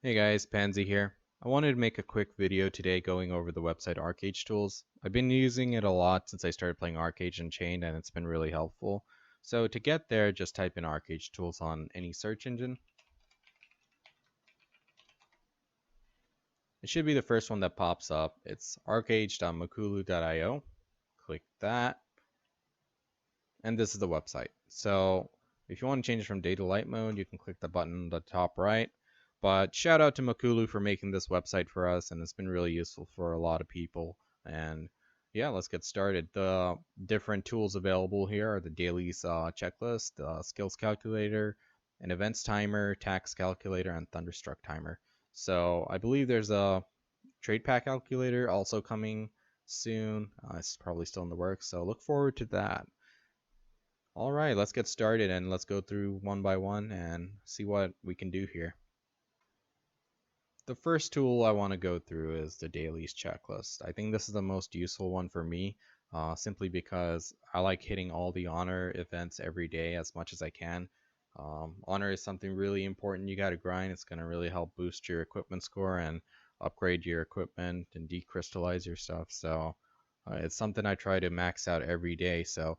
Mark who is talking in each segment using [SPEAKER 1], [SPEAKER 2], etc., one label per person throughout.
[SPEAKER 1] Hey guys, Pansy here. I wanted to make a quick video today going over the website ArcheAge tools. I've been using it a lot since I started playing ArcheAge Unchained and it's been really helpful. So to get there, just type in ArcheAge tools on any search engine. It should be the first one that pops up. It's archeage.mokulu.io. Click that, and this is the website. So if you want to change from day to light mode, you can click the button on the top right. But shout out to Mokulu for making this website for us, and it's been really useful for a lot of people. And yeah, let's get started. The different tools available here are the dailies checklist, skills calculator, an events timer, tax calculator, and thunderstruck timer. So I believe there's a trade pack calculator also coming soon. It's probably still in the works, so look forward to that. All right, let's get started and let's go through one by one and see what we can do here. The first tool I want to go through is the dailies checklist. I think this is the most useful one for me, simply because I like hitting all the honor events every day as much as I can. Honor is something really important you got to grind. It's going to really help boost your equipment score and upgrade your equipment and decrystallize your stuff. So it's something I try to max out every day. So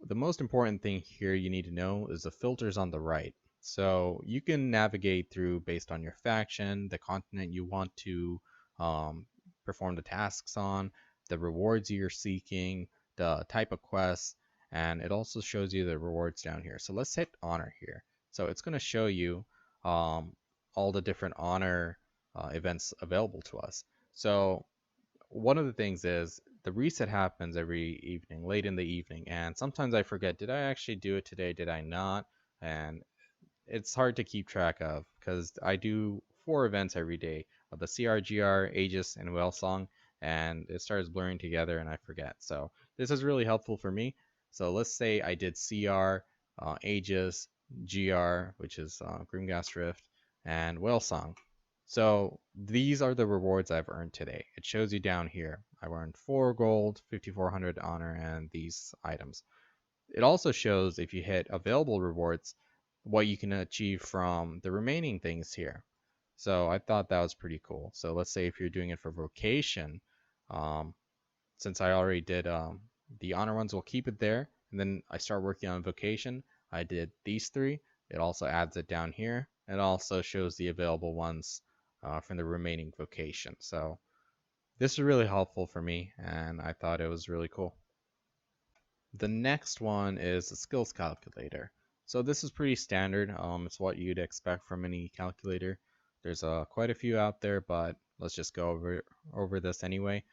[SPEAKER 1] the most important thing here you need to know is the filters on the right. So you can navigate through based on your faction, the continent you want to um, perform the tasks on, the rewards you're seeking, the type of quests, and it also shows you the rewards down here. So let's hit honor here. So it's going to show you all the different honor events available to us. So one of the things is the reset happens every evening, late in the evening, and sometimes I forget, did I actually do it today? Did I not? And it's hard to keep track of because I do 4 events every day of the CRGR, Aegis, and Whale Song, and it starts blurring together and I forget. So this is really helpful for me. So let's say I did CR, Aegis, GR, which is Grimghast Rift, and Whale Song. So these are the rewards I've earned today. It shows you down here. I earned 4 gold, 5400 honor, and these items. It also shows if you hit available rewards, what you can achieve from the remaining things here. So I thought that was pretty cool. So let's say if you're doing it for vocation, um, since I already did the honor ones, we'll keep it there. And then I start working on vocation. I did these 3. It also adds it down here. It also shows the available ones from the remaining vocation. So this is really helpful for me, and I thought it was really cool. The next one is the skills calculator. So this is pretty standard. It's what you'd expect from any calculator. There's quite a few out there, but let's just go over this anyway.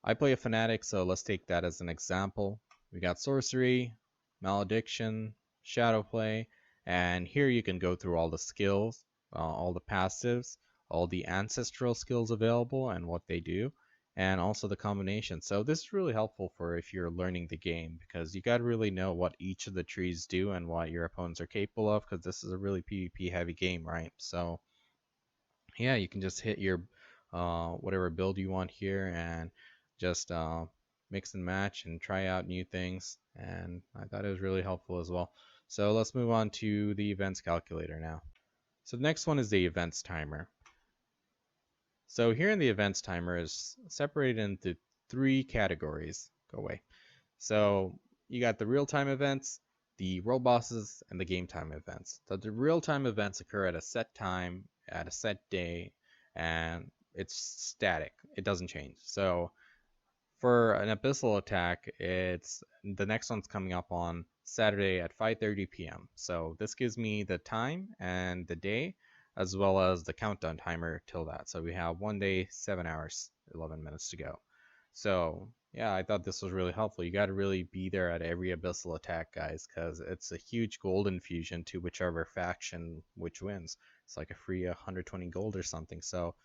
[SPEAKER 1] I play a fanatic, so let's take that as an example. We got sorcery, malediction, shadow play, and here you can go through all the skills, all the passives, all the ancestral skills available and what they do, and also the combination. So this is really helpful for if you're learning the game because you got to really know what each of the trees do and what your opponents are capable of because this is a really PvP heavy game, right? So yeah, you can just hit your whatever build you want here and just mix and match and try out new things. And I thought it was really helpful as well. So let's move on to the events calculator now. So the next one is the events timer. So here in the events timer is separated into 3 categories. Go away. So you got the real-time events, the world bosses, and the game time events. So the real-time events occur at a set time, at a set day, and it's static. It doesn't change. So for an abyssal attack, it's the next one's coming up on Saturday at 5:30 p.m. So this gives me the time and the day, as well as the countdown timer till that. So we have 1 day, 7 hours, 11 minutes to go. So yeah, I thought this was really helpful. You got to really be there at every abyssal attack, guys, because it's a huge gold infusion to whichever faction which wins. It's like a free 120 gold or something. So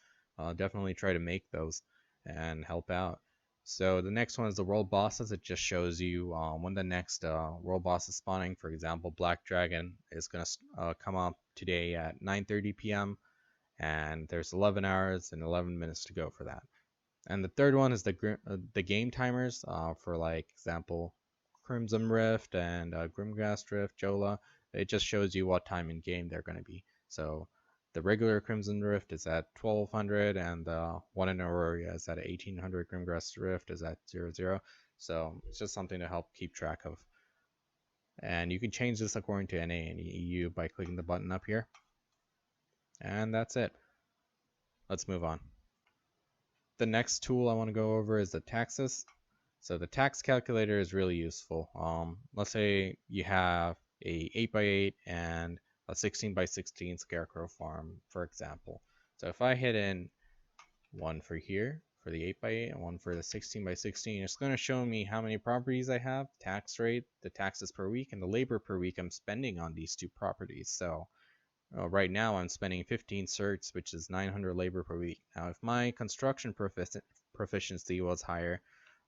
[SPEAKER 1] definitely try to make those and help out. So the next one is the world bosses. It just shows you when the next world boss is spawning. For example, Black Dragon is going to come up today at 9:30 p.m. and there's 11 hours and 11 minutes to go for that. And the third one is the game timers for like example Crimson Rift and Grimghast Rift, Jola. It just shows you what time in game they're going to be. So The regular Crimson Rift is at 1200, and the one in Aurora is at 1800. Grimgrass Rift is at 00. So it's just something to help keep track of. And you can change this according to NA and EU by clicking the button up here. And that's it. Let's move on. The next tool I want to go over is the taxes. So the tax calculator is really useful. Let's say you have a 8x8 and a 16x16 scarecrow farm, for example. So if I hit in one for here, for the 8x8, and one for the 16x16, it's going to show me how many properties I have, tax rate, the taxes per week, and the labor per week I'm spending on these two properties. So right now I'm spending 15 certs, which is 900 labor per week. Now if my construction proficiency was higher,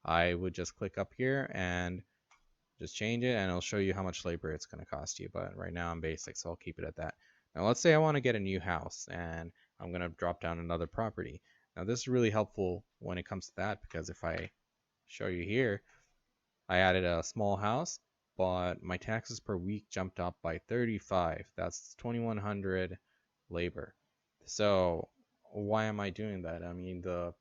[SPEAKER 1] I would just click up here and just change it, and it'll show you how much labor it's going to cost you. But right now I'm basic, so I'll keep it at that. Now let's say I want to get a new house, and I'm going to drop down another property. Now this is really helpful when it comes to that, because if I show you here, I added a small house, but my taxes per week jumped up by 35. That's 2100 labor. So why am I doing that? I mean, the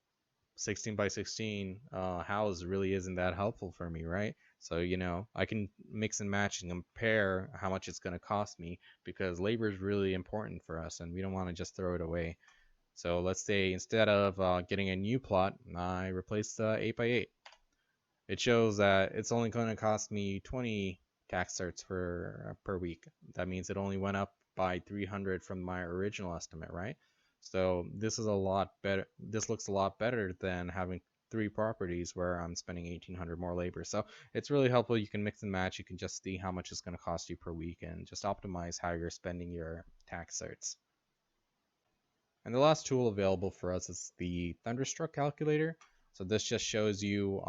[SPEAKER 1] 16x16 house really isn't that helpful for me, right? So, you know, I can mix and match and compare how much it's going to cost me, because labor is really important for us and we don't want to just throw it away. So let's say instead of getting a new plot, I replace the 8x8. It shows that it's only going to cost me 20 tax certs per week. That means it only went up by 300 from my original estimate, right? So this is a lot better. This looks a lot better than having 3 properties where I'm spending 1800 more labor. So it's really helpful. You can mix and match. You can just see how much it's going to cost you per week and just optimize how you're spending your tax certs. And the last tool available for us is the Thunderstruck calculator. So this just shows you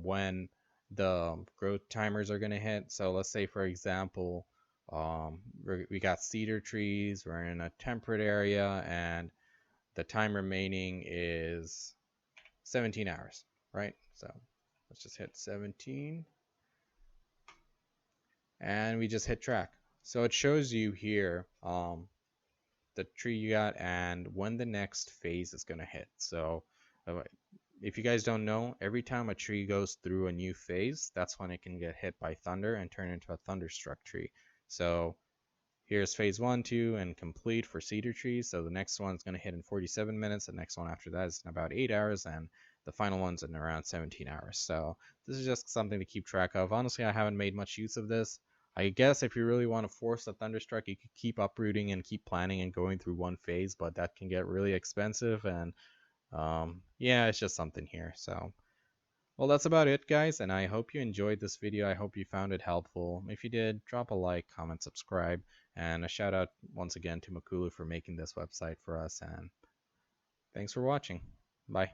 [SPEAKER 1] when the growth timers are going to hit. So let's say, for example, we got cedar trees, we're in a temperate area, and the time remaining is 17 hours, right? So let's just hit 17. And we just hit track. So it shows you here the tree you got and when the next phase is going to hit. So if you guys don't know, every time a tree goes through a new phase, that's when it can get hit by thunder and turn into a thunderstruck tree. So here's phase 1, 2, and complete for cedar trees. So the next one's going to hit in 47 minutes. The next one after that is in about 8 hours. And the final one's in around 17 hours. So this is just something to keep track of. Honestly, I haven't made much use of this. I guess if you really want to force a thunderstruck, you could keep uprooting and keep planning and going through one phase, but that can get really expensive. And yeah, it's just something here. So, well, that's about it, guys. And I hope you enjoyed this video. I hope you found it helpful. If you did, drop a like, comment, subscribe, and a shout out once again to Mokulu for making this website for us. And thanks for watching. Bye.